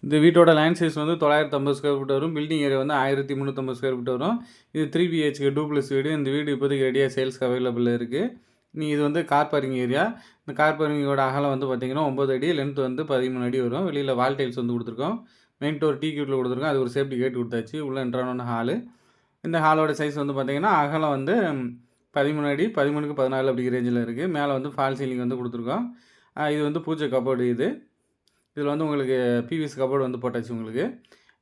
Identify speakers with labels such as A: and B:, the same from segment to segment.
A: இந்த வீட்டோட land size வந்து 950 ஸ்கொயர் ஃபீட் வரும். பில்டிங் ஏரியா வந்து 1350 ஸ்கொயர் ஃபீட் வரும். இது 3 பிஹெச்கே டூப்ளஸ் வீடு. இந்த வீடு இப்போதைக்கு ரெடியாக சேல்ஸ்க்கு அவைலபிள் இருக்குது. இது வந்து கார் பார்க்கிங் ஏரியா. இந்த கார் பார்க்கிங்கோட அகலம் வந்து பார்த்தீங்கன்னா 9 அடி, லென்த் வந்து 13 அடி வரும். வெளியில் வால் டைல்ஸ் வந்து கொடுத்துருக்கோம். மெயின் டோர் டீ கியூட்டில் கொடுத்துருக்கோம். அது ஒரு சேஃப்டி கேட் கொடுத்தாச்சு. உள்ளே என்ட்ரான ஹாலு. இந்த ஹாலோட சைஸ் வந்து பார்த்தீங்கன்னா அகலம் வந்து 13 அடி, 13க்கு 14 அப்படிங்கிற ரேஞ்சில் இருக்குது. மேலே வந்து ஃபால் சீலிங் வந்து கொடுத்துருக்கோம். இது வந்து பூஜை கபோர்டு இது. இதில் வந்து உங்களுக்கு பிவிசி கபோர்டு வந்து போட்டாச்சு உங்களுக்கு.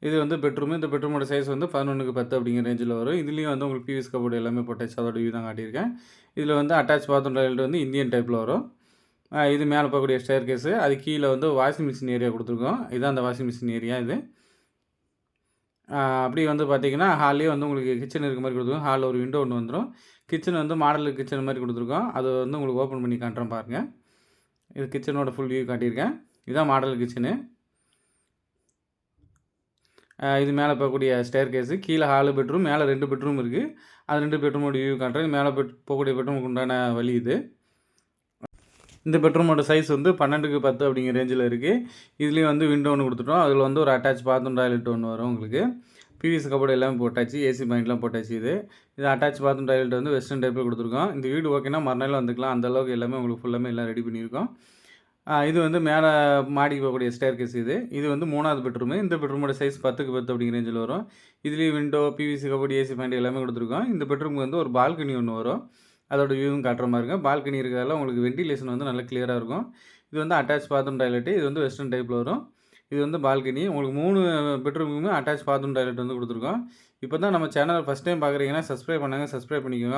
A: இது வந்து பெட்ரூமு. இந்த பெட்ரூமோட சைஸ் வந்து 11க்கு 10 அப்படிங்கிற ரேஞ்சில் வரும். இதுலேயும் வந்து உங்களுக்கு பிவிசி கபோர்டு எல்லாமே போட்டாச்சு. அதோட வியூ தான் காட்டியிருக்கேன். இதில் வந்து அட்டாச் பாத்ரூம் டாய்லெட் வந்து இந்தியன் டைப்பில் வரும். இது மேலே போகக்கூடிய ஸ்டேர் கேஸு. அது கீழே வந்து வாஷிங் மிஷின் ஏரியா கொடுத்துருக்கோம். இதுதான் அந்த வாஷிங் மிஷின் ஏரியா இது. அப்படி வந்து பார்த்தீங்கன்னா ஹால்லேயே வந்து உங்களுக்கு கிச்சன் இருக்க மாதிரி கொடுத்துருக்கோம். ஹாலில் ஒரு விண்டோ ஒன்று வந்துடும். கிச்சன் வந்து மாடல் கிச்சன் மாதிரி கொடுத்துருக்கோம். அது வந்து உங்களுக்கு ஓப்பன் பண்ணி காட்டுறேன் பாருங்கள். இது கிச்சனோட ஃபுல் வியூ காட்டியிருக்கேன். இதுதான் மாடல் கிச்சனு. இது மேலே போகக்கூடிய ஸ்டேர் கேஸு. கீழே ஹாலு பெட்ரூம், மேலே 2 பெட்ரூம் இருக்குது. அது 2 பெட்ரூமோட வியூ காட்டுறேன். மேலே போகக்கூடிய பெட்ரூமுக்கு உண்டான வழி இது. இந்த பெட்ரூமோட சைஸ் வந்து 12க்கு 10 அப்படிங்கிற ரேஞ்சில் இருக்குது. இதுலேயும் வந்து விண்டோ ஒன்று கொடுத்துட்டோம். அதில் வந்து ஒரு அட்டாச் பாத்ரூம் டாய்லெட் ஒன்று வரும் உங்களுக்கு. பிவிசி கபோர்டு எல்லாமே போட்டாச்சு. ஏசி பாயிண்ட்லாம் போட்டாச்சு. இது அட்டாச் பாத்ரூம் டாய்லெட் வந்து வெஸ்டர்ன் டைப்பில் கொடுத்துருக்கோம். இந்த வீடு ஓகேனா மறுநாள் வந்துக்கலாம். அந்தளவுக்கு எல்லாமே உங்களுக்கு ஃபுல்லாமே எல்லாம் ரெடி பண்ணியிருக்கோம். இது வந்து மேலே மாடிக்கு போகக்கூடிய ஸ்டேர் கேஸ் இது. இது வந்து 3வது பெட்ரூமு. இந்த பெட்ரூமோட சைஸ் 10க்கு 10 அப்படிங்கிற ரேஞ்சில் வரும். இதுலேயும் window, PVC cupboard, AC point எல்லாமே கொடுத்துருக்கோம். இந்த பெட்ரூமுக்கு வந்து ஒரு பால்கனி ஒன்று வரும். அதோட வியூவும் காட்டுற மாதிரிங்க. பால்கனி இருக்கிறதால உங்களுக்கு வென்டிலேஷன் வந்து நல்லா கிளியராக இருக்கும். இது வந்து அட்டாச் பாத்ரூம் டாய்லெட்டு. இது வந்து வெஸ்டர்ன் டைப்பில் வரும். இது வந்து பால்கனி. உங்களுக்கு 3 பெட்ரூமுக்குமே அட்டாச் பாத்ரூம் டாய்லெட் வந்து கொடுத்துருக்கோம். இப்போ தான் நம்ம சேனல் ஃபஸ்ட் டைம் பார்க்குறீங்கன்னா சப்ஸ்கிரைப் பண்ணுங்கள். சப்ஸ்கிரைப் பண்ணிக்கோங்க.